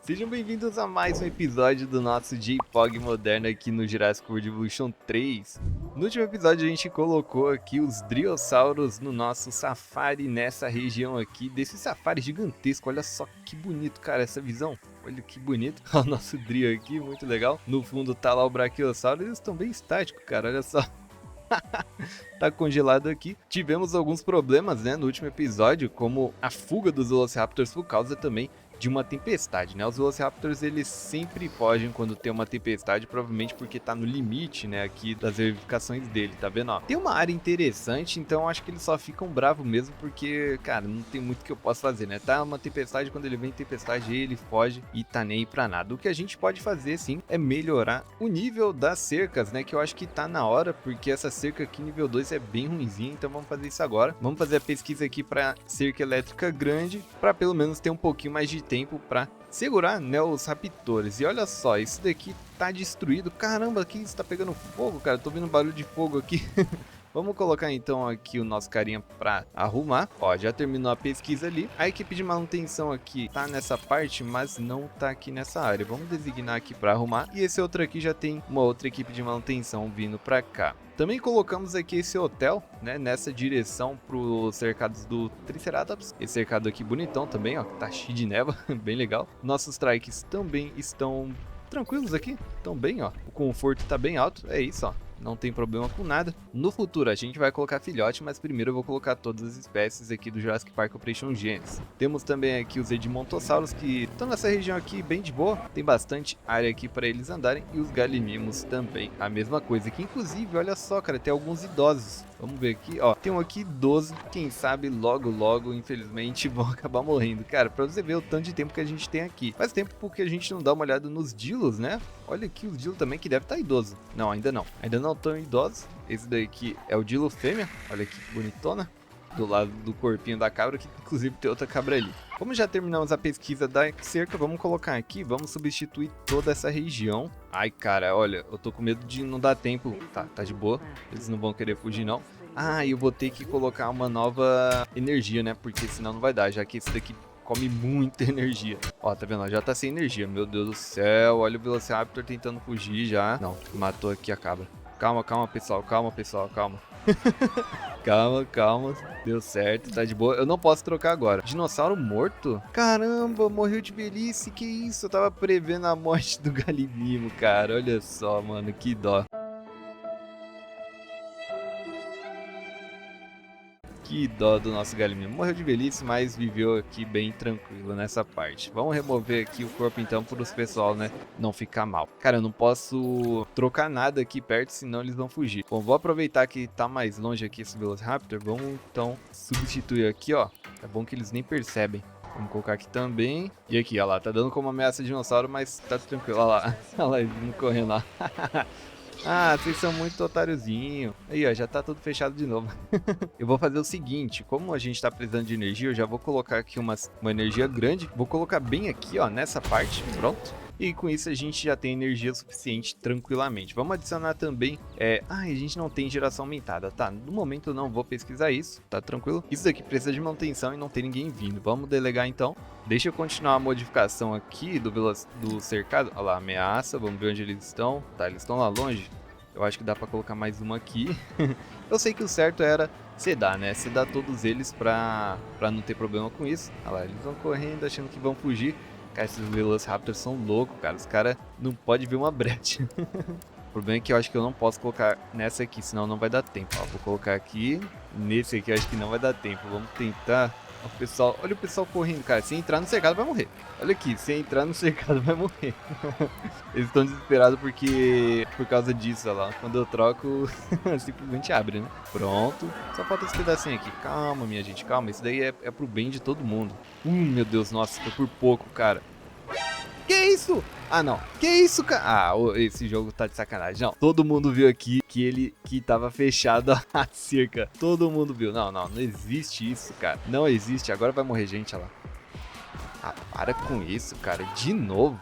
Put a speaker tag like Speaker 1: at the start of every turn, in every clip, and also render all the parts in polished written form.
Speaker 1: Sejam bem-vindos a mais um episódio do nosso J-Pog moderno aqui no Jurassic World Evolution 3. No último episódio a gente colocou aqui os Driossauros no nosso safari nessa região aqui, desse safari gigantesco. Olha só que bonito, cara, essa visão. Olha que bonito, o nosso Drio aqui, muito legal. No fundo tá lá o Brachiosauro, eles estão bem estáticos, cara, olha só. Tá congelado aqui. Tivemos alguns problemas, né, no último episódio, como a fuga dos Velociraptors por causa também de uma tempestade, né? Os Velociraptors, eles sempre fogem quando tem uma tempestade, provavelmente porque tá no limite, né, aqui das verificações dele, tá vendo, ó? Tem uma área interessante, então acho que eles só ficam bravos mesmo porque, cara, não tem muito que eu possa fazer, né? Tá uma tempestade, quando ele vem tempestade, ele foge e tá nem aí pra nada. O que a gente pode fazer, sim, é melhorar o nível das cercas, né, que eu acho que tá na hora, porque essa cerca aqui nível 2 é bem ruimzinha, então vamos fazer isso agora. Vamos fazer a pesquisa aqui pra cerca elétrica grande, pra pelo menos ter um pouquinho mais de tempo para segurar, né, os raptores. E olha só, isso daqui tá destruído. Caramba, aqui está pegando fogo, cara. Tô vendo barulho de fogo aqui. Vamos colocar então aqui o nosso carinha para arrumar. Ó, já terminou a pesquisa ali. A equipe de manutenção aqui tá nessa parte, mas não tá aqui nessa área. Vamos designar aqui para arrumar. E esse outro aqui já tem uma outra equipe de manutenção vindo para cá. Também colocamos aqui esse hotel, né, nessa direção para os cercados do Triceratops. Esse cercado aqui bonitão também, ó, tá cheio de neva, bem legal. Nossos trikes também estão tranquilos aqui, estão bem, ó. O conforto tá bem alto, é isso, ó. Não tem problema com nada. No futuro a gente vai colocar filhote, mas primeiro eu vou colocar todas as espécies aqui do Jurassic Park Operation Genesis. Temos também aqui os Edmontossauros que estão nessa região aqui bem de boa. Tem bastante área aqui para eles andarem. E os Gallimimus também, a mesma coisa. Que inclusive, olha só, cara, tem alguns idosos. Vamos ver aqui, ó, tem um aqui idoso, quem sabe logo, infelizmente, vão acabar morrendo. Cara, pra você ver o tanto de tempo que a gente tem aqui. Faz tempo porque a gente não dá uma olhada nos Dilos, né? Olha aqui os Dilo também, que deve estar idoso. Não, ainda não. Ainda não estão idosos. Esse daqui é o Dilo fêmea. Olha que bonitona. Do lado do corpinho da cabra, que inclusive tem outra cabra ali. Como já terminamos a pesquisa da cerca, vamos colocar aqui, vamos substituir toda essa região. Ai, cara, olha, eu tô com medo de não dar tempo. Tá de boa, eles não vão querer fugir não. Ah, eu vou ter que colocar uma nova energia, né, porque senão não vai dar, já que esse daqui come muita energia. Ó, tá vendo? Já tá sem energia, meu Deus do céu. Olha o Velociraptor tentando fugir já. Não, matou aqui a cabra. Calma, pessoal, calma. Calma, deu certo, tá de boa. Eu não posso trocar agora. Dinossauro morto? Caramba, morreu de velhice, que isso? Eu tava prevendo a morte do Galimimo, cara. Olha só, mano, que dó. Que dó do nosso Galimimo. Morreu de velhice, mas viveu aqui bem tranquilo nessa parte. Vamos remover aqui o corpo então para os pessoal, né, não ficar mal. Cara, eu não posso trocar nada aqui perto, senão eles vão fugir. Bom, vou aproveitar que tá mais longe aqui esse Velociraptor. Vamos então substituir aqui, ó. É bom que eles nem percebem. Vamos colocar aqui também. E aqui, ó lá, tá dando como ameaça de dinossauro, mas tá tranquilo. Ó lá, olha lá, eles vão correndo lá. Ah, vocês são muito otáriozinho. Aí, ó, já tá tudo fechado de novo. Eu vou fazer o seguinte, como a gente tá precisando de energia, eu já vou colocar aqui uma energia grande. Vou colocar bem aqui, ó, nessa parte, pronto. E com isso a gente já tem energia suficiente tranquilamente. Vamos adicionar também, a gente não tem geração aumentada, tá? No momento eu não vou pesquisar isso, tá tranquilo? Isso daqui precisa de manutenção e não tem ninguém vindo. Vamos delegar então. Deixa eu continuar a modificação aqui do cercado. Olha lá, ameaça, vamos ver onde eles estão. Tá, eles estão lá longe. Eu acho que dá pra colocar mais uma aqui. Eu sei que o certo era sedar, né? Sedar todos eles pra não ter problema com isso. Olha lá, eles vão correndo achando que vão fugir. Cara, esses Velociraptors são loucos, cara. Os caras não podem ver uma brecha. O problema é que eu acho que eu não posso colocar nessa aqui, senão não vai dar tempo. Ó, vou colocar aqui. Nesse aqui eu acho que não vai dar tempo. Vamos tentar. O pessoal, olha o pessoal correndo, cara. Se entrar no cercado vai morrer. Olha aqui, se entrar no cercado vai morrer. Eles estão desesperados porque por causa disso, olha lá. Quando eu troco, simplesmente abre, né? Pronto. Só falta esse pedacinho aqui. Calma, minha gente, calma. Isso daí é pro bem de todo mundo. Meu Deus, nossa, foi por pouco, cara. Que isso? Ah, não. Que isso, cara? Ah, esse jogo tá de sacanagem. Não, todo mundo viu aqui que tava fechado a cerca. Todo mundo viu. Não existe isso, cara. Não existe. Agora vai morrer gente, olha lá. Ah, para com isso, cara. De novo.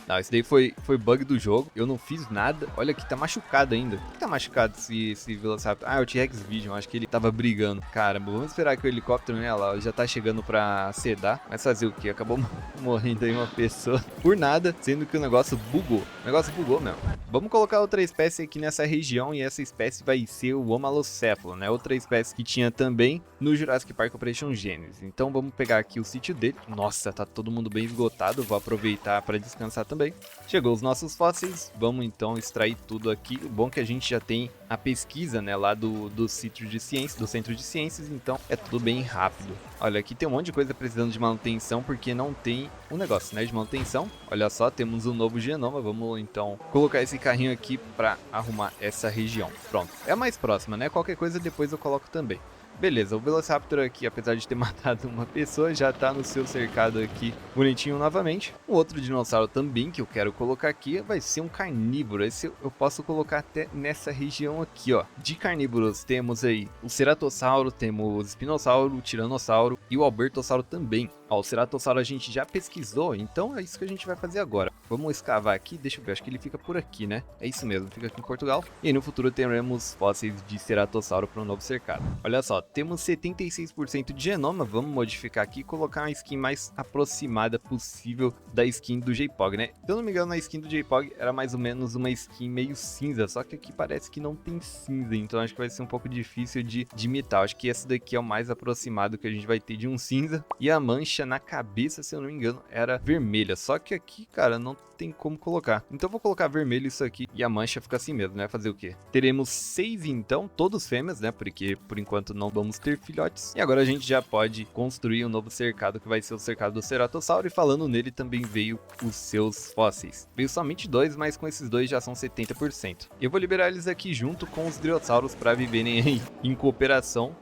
Speaker 1: Não, esse daí foi bug do jogo. Eu não fiz nada. Olha aqui, tá machucado ainda. Por que tá machucado esse Velociraptor? Ah, é o T-Rex Vision. Acho que ele tava brigando. Caramba, vamos esperar que o helicóptero, né, lá, já tá chegando pra sedar. Mas fazer o quê? Acabou morrendo aí uma pessoa por nada, sendo que o negócio bugou. O negócio bugou mesmo. Vamos colocar outra espécie aqui nessa região e essa espécie vai ser o Homalocéphalo, né? Outra espécie que tinha também no Jurassic Park Operation Genesis. Então vamos pegar aqui o sítio dele. Nossa, tá todo mundo bem esgotado. Vou aproveitar para descansar também. Chegou os nossos fósseis. Vamos então extrair tudo aqui. O bom é que a gente já tem a pesquisa, né, lá do sítio de ciências, do centro de ciências, então é tudo bem rápido. Olha, aqui tem um monte de coisa precisando de manutenção porque não tem um negócio, né, de manutenção. Olha só, temos um novo genoma. Vamos então colocar esse carrinho aqui para arrumar essa região. Pronto, é a mais próxima, né? Qualquer coisa depois eu coloco também. Beleza, o Velociraptor aqui, apesar de ter matado uma pessoa, já tá no seu cercado aqui bonitinho novamente. Um outro dinossauro também que eu quero colocar aqui vai ser um carnívoro. Esse eu posso colocar até nessa região aqui, ó. De carnívoros temos aí o Ceratossauro, temos o Espinossauro, o Tiranossauro e o Albertossauro também. Ó, o Ceratossauro a gente já pesquisou, então é isso que a gente vai fazer agora. Vamos escavar aqui, deixa eu ver, acho que ele fica por aqui, né? É isso mesmo, fica aqui em Portugal. E aí no futuro teremos fósseis de Ceratossauro para um novo cercado. Olha só, temos 76% de genoma, vamos modificar aqui e colocar uma skin mais aproximada possível da skin do J-Pog, né? Se eu não me engano, a skin do J-Pog era mais ou menos uma skin meio cinza, só que aqui parece que não tem cinza, então acho que vai ser um pouco difícil de imitar. Acho que esse daqui é o mais aproximado que a gente vai ter de um cinza. E a mancha na cabeça, se eu não me engano, era vermelha, só que aqui, cara, não tem como colocar. Então eu vou colocar vermelho isso aqui e a mancha fica assim mesmo, né? Fazer o quê? Teremos 6 então, todos fêmeas, né? Porque por enquanto não vamos ter filhotes. E agora a gente já pode construir um novo cercado, que vai ser o cercado do Ceratossauro. E falando nele também veio os seus fósseis. Veio somente 2, mas com esses 2 já são 70%. Eu vou liberar eles aqui junto com os Driossauros para viverem aí em cooperação.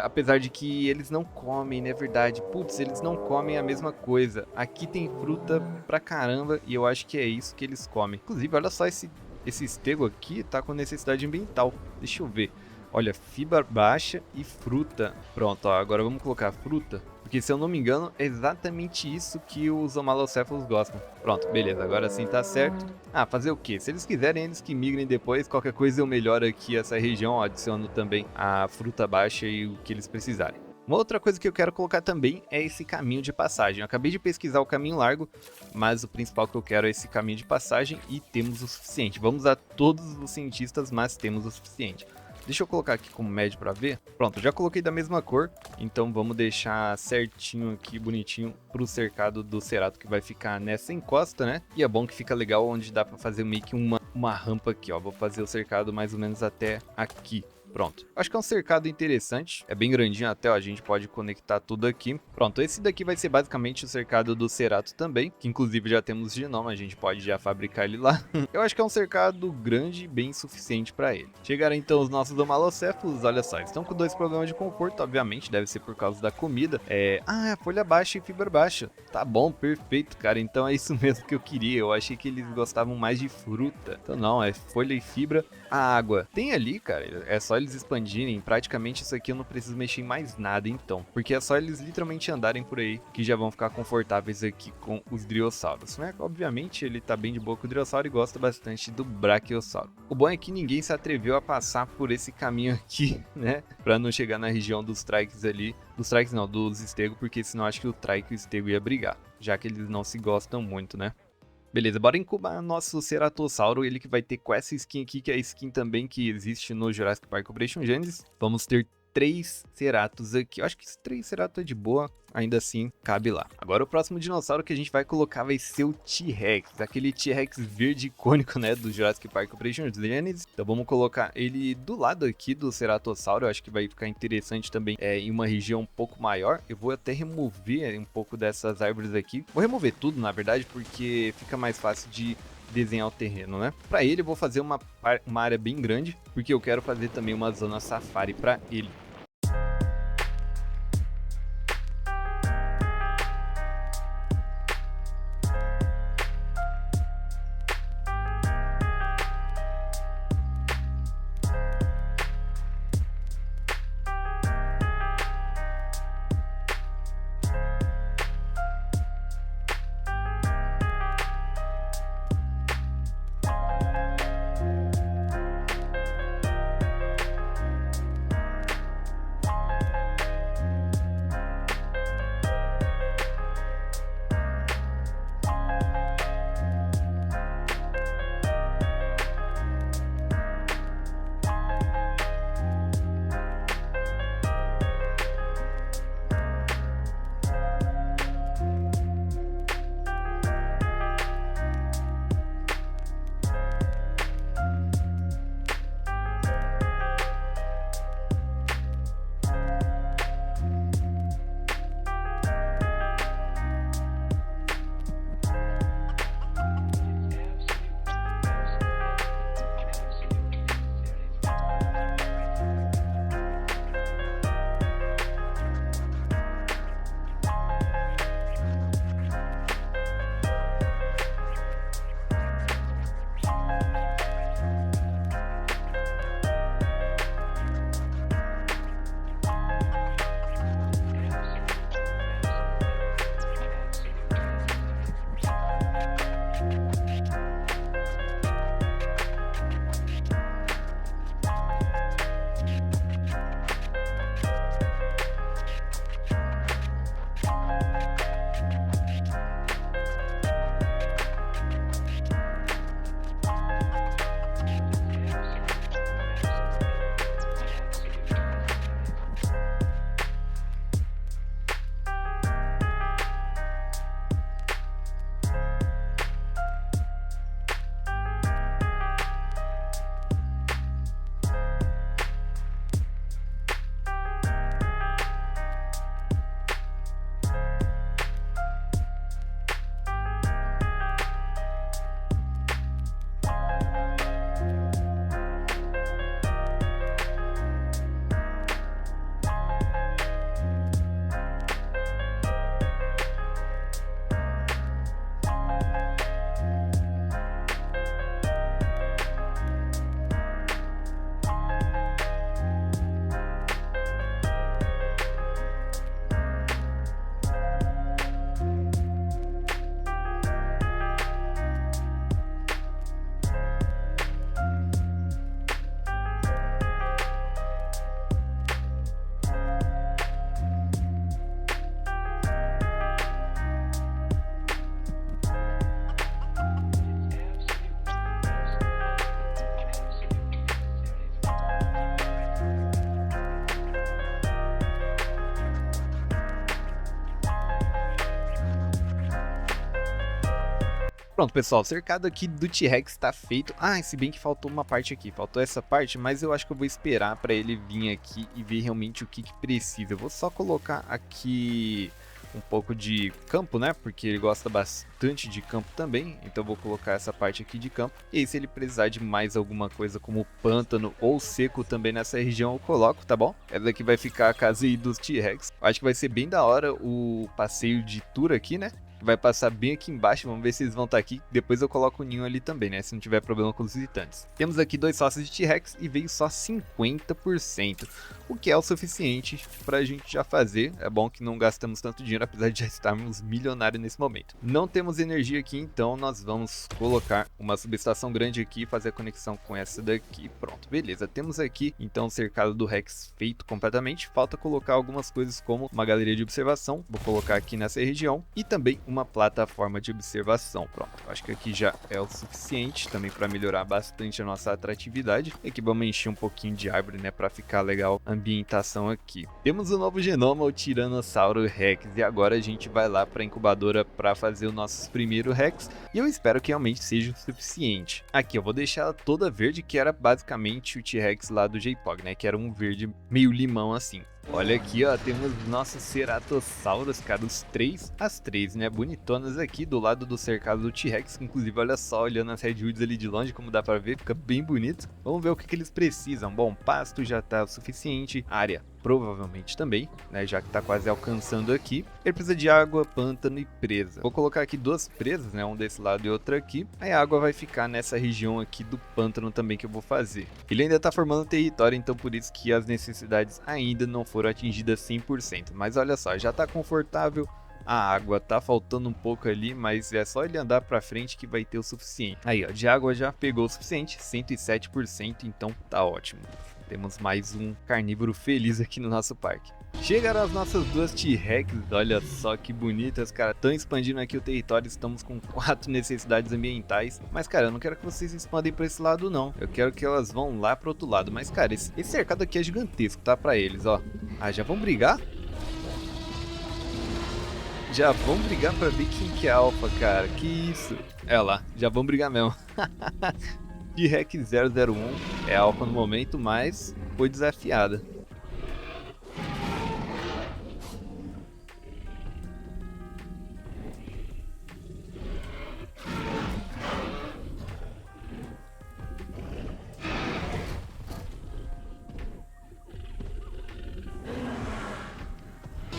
Speaker 1: Apesar de que eles não comem, né? Verdade. Putz, eles não comem a mesma coisa. Aqui tem fruta pra caramba e eu acho que é isso que eles comem. Inclusive, olha só esse estego aqui, tá com necessidade ambiental. Deixa eu ver. Olha, fibra baixa e fruta. Pronto, ó, agora vamos colocar fruta. Porque se eu não me engano, é exatamente isso que os homalocéfalos gostam. Pronto, beleza, agora sim tá certo. Ah, fazer o quê? Se eles quiserem, eles que migrem depois. Qualquer coisa eu melhoro aqui essa região, ó, adiciono também a fruta baixa e o que eles precisarem. Uma outra coisa que eu quero colocar também é esse caminho de passagem. Eu acabei de pesquisar o caminho largo, mas o principal que eu quero é esse caminho de passagem e temos o suficiente. Vamos a todos os cientistas, mas temos o suficiente. Deixa eu colocar aqui como médio para ver. Pronto, já coloquei da mesma cor. Então vamos deixar certinho aqui, bonitinho, pro cercado do Cerato, que vai ficar nessa encosta, né? E é bom que fica legal onde dá para fazer meio que uma rampa aqui, ó. Vou fazer o cercado mais ou menos até aqui. Pronto, acho que é um cercado interessante, é bem grandinho até, ó, a gente pode conectar tudo aqui. Pronto, esse daqui vai ser basicamente o cercado do Cerato também, que inclusive já temos genoma, a gente pode já fabricar ele lá. Eu acho que é um cercado grande e bem suficiente para ele. Chegaram então os nossos homalocéfalos, olha só, estão com 2 problemas de conforto, obviamente, deve ser por causa da comida. Folha baixa e fibra baixa. Tá bom, perfeito, cara, então é isso mesmo que eu queria, eu achei que eles gostavam mais de fruta. Então não, é folha e fibra. A água tem ali, cara, é só eles expandirem, praticamente isso aqui eu não preciso mexer em mais nada então, porque é só eles literalmente andarem por aí que já vão ficar confortáveis aqui com os Driossauros, né? Obviamente ele tá bem de boa com o Driossauro e gosta bastante do Brachiosauro. O bom é que ninguém se atreveu a passar por esse caminho aqui, né? Pra não chegar na região dos Trikes ali, dos Stego, porque senão acho que o Trike e o Stego ia brigar, já que eles não se gostam muito, né? Beleza, bora incubar nosso Ceratossauro, ele que vai ter com essa skin aqui, que é a skin também que existe no Jurassic Park Operation Genesis. Vamos ter 3 Ceratos aqui. Eu acho que esse 3 Ceratos é de boa, ainda assim cabe lá. Agora o próximo dinossauro que a gente vai colocar vai ser o T-Rex, aquele T-Rex verde icônico, né, do Jurassic Park Operation Genesis. Então vamos colocar ele do lado aqui do Ceratossauro, eu acho que vai ficar interessante também em uma região um pouco maior. Eu vou até remover um pouco dessas árvores aqui. Vou remover tudo, na verdade, porque fica mais fácil de desenhar o terreno, né? Para ele eu vou fazer uma área bem grande, porque eu quero fazer também uma zona safari para ele. Pronto, pessoal, o cercado aqui do T-Rex tá feito. Ah, se bem que faltou uma parte aqui, faltou essa parte, mas eu acho que eu vou esperar pra ele vir aqui e ver realmente o que precisa. Eu vou só colocar aqui um pouco de campo, né, porque ele gosta bastante de campo também, então eu vou colocar essa parte aqui de campo. E aí, se ele precisar de mais alguma coisa como pântano ou seco também nessa região, eu coloco, tá bom? Essa daqui vai ficar a casa aí dos T-Rex. Acho que vai ser bem da hora o passeio de tour aqui, né? Vai passar bem aqui embaixo, vamos ver se eles vão estar aqui. Depois eu coloco o ninho ali também, né, se não tiver problema com os visitantes. Temos aqui 2 sócios de T-Rex e veio só 50%, o que é o suficiente pra gente já fazer. É bom que não gastamos tanto dinheiro, apesar de já estarmos milionários nesse momento. Não temos energia aqui, então nós vamos colocar uma subestação grande aqui e fazer a conexão com essa daqui. Pronto, beleza. Temos aqui, então, o cercado do Rex feito completamente. Falta colocar algumas coisas como uma galeria de observação. Vou colocar aqui nessa região e também uma plataforma de observação. Pronto, acho que aqui já é o suficiente também para melhorar bastante a nossa atratividade. E aqui vamos encher um pouquinho de árvore, né, para ficar legal a ambientação aqui. Temos o novo genoma, o Tiranossauro Rex, e agora a gente vai lá para a incubadora para fazer o nosso primeiro Rex, e eu espero que realmente seja o suficiente. Aqui eu vou deixar ela toda verde, que era basicamente o T-Rex lá do J-Pog, né, que era um verde meio limão assim. Olha aqui, ó, temos nossos ceratossauros, cara, as três, né, bonitonas aqui do lado do cercado do T-Rex. Inclusive, olha só, olhando as redwoods ali de longe, como dá pra ver, fica bem bonito. Vamos ver o que eles precisam. Bom, pasto já tá o suficiente, área provavelmente também, né, já que tá quase alcançando aqui. Ele precisa de água, pântano e presa. Vou colocar aqui 2 presas, né, um desse lado e outra aqui. Aí a água vai ficar nessa região aqui do pântano também que eu vou fazer. Ele ainda tá formando território, então por isso que as necessidades ainda não foram atingidas 100%. Mas olha só, já tá confortável. A água tá faltando um pouco ali, mas é só ele andar pra frente que vai ter o suficiente. Aí, ó, de água já pegou o suficiente, 107%, então tá ótimo. Temos mais um carnívoro feliz aqui no nosso parque. Chegaram as nossas 2 T-Rex, olha só que bonitas, cara. Estão expandindo aqui o território, estamos com 4 necessidades ambientais. Mas, cara, eu não quero que vocês expandem pra esse lado, não. Eu quero que elas vão lá pro outro lado. Mas, cara, esse cercado aqui é gigantesco, tá? Pra eles, ó. Ah, já vão brigar? Já vão brigar pra ver quem que é alfa, cara. Que isso? É lá, já vão brigar mesmo. T-Rex 001 é alfa no momento, mas foi desafiada.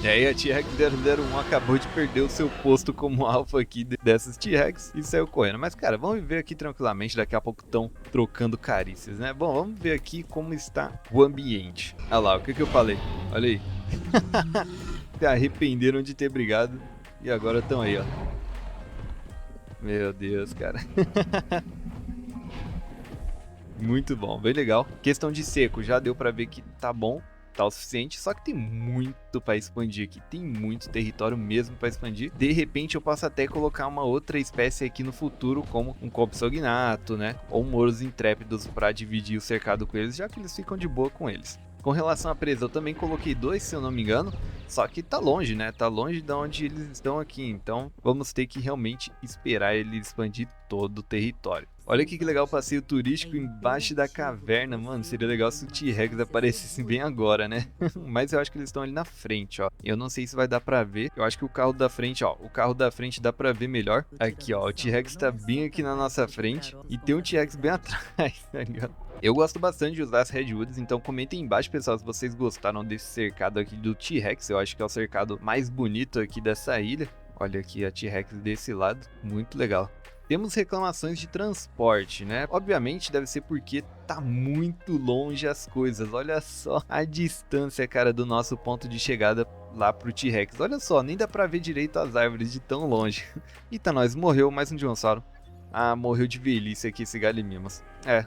Speaker 1: E aí a T-Rex 001 acabou de perder o seu posto como alfa aqui dessas T-Rex e saiu correndo. Mas, cara, vamos viver aqui tranquilamente, daqui a pouco estão trocando carícias, né? Bom, vamos ver aqui como está o ambiente. Olha lá, o que eu falei? Olha aí. Se arrependeram de ter brigado e agora estão aí, ó. Meu Deus, cara. Muito bom, bem legal. Questão de seco, já deu pra ver que tá bom. Tá o suficiente, só que tem muito para expandir aqui, tem muito território mesmo para expandir. De repente eu posso até colocar uma outra espécie aqui no futuro, como um Compsognato, né, ou um Moros Intrépidos para dividir o cercado com eles, já que eles ficam de boa com eles. Com relação à presa, eu também coloquei 2, se eu não me engano, só que tá longe, né, tá longe de onde eles estão aqui, então vamos ter que realmente esperar ele expandir todo o território. Olha aqui que legal o passeio turístico embaixo da caverna, mano, seria legal se o T-Rex aparecesse bem agora, né? Mas eu acho que eles estão ali na frente, ó. Eu não sei se vai dar pra ver, eu acho que o carro da frente, ó, o carro da frente dá pra ver melhor. Aqui, ó, o T-Rex tá bem aqui na nossa frente e tem um T-Rex bem atrás, tá ligado? Eu gosto bastante de usar as Redwoods, então comentem embaixo, pessoal, se vocês gostaram desse cercado aqui do T-Rex. Eu acho que é o cercado mais bonito aqui dessa ilha. Olha aqui a T-Rex desse lado, muito legal. Temos reclamações de transporte, né? Obviamente deve ser porque tá muito longe as coisas. Olha só a distância, cara, do nosso ponto de chegada lá pro T-Rex. Olha só, nem dá pra ver direito as árvores de tão longe. Eita, nós, morreu mais um dinossauro. Ah, morreu de velhice aqui esse Gallimimus. É,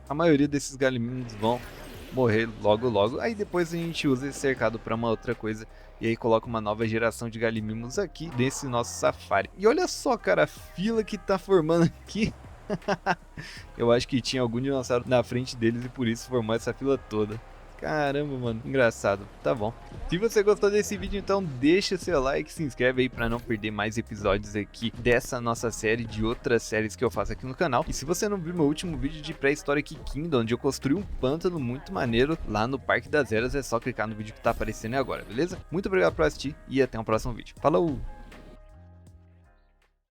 Speaker 1: a maioria desses Gallimimus vão morrer logo logo. Aí depois a gente usa esse cercado pra uma outra coisa. E aí coloca uma nova geração de Gallimimus aqui desse nosso safari. E olha só, cara, a fila que tá formando aqui. Eu acho que tinha algum dinossauro na frente deles e por isso formou essa fila toda. Caramba, mano, engraçado. Tá bom. Se você gostou desse vídeo, então deixa seu like, se inscreve aí pra não perder mais episódios aqui dessa nossa série, de outras séries que eu faço aqui no canal. E se você não viu meu último vídeo de Prehistoric Kingdom, onde eu construí um pântano muito maneiro lá no Parque das Eras, é só clicar no vídeo que tá aparecendo agora, beleza? Muito obrigado por assistir e até o próximo vídeo. Falou!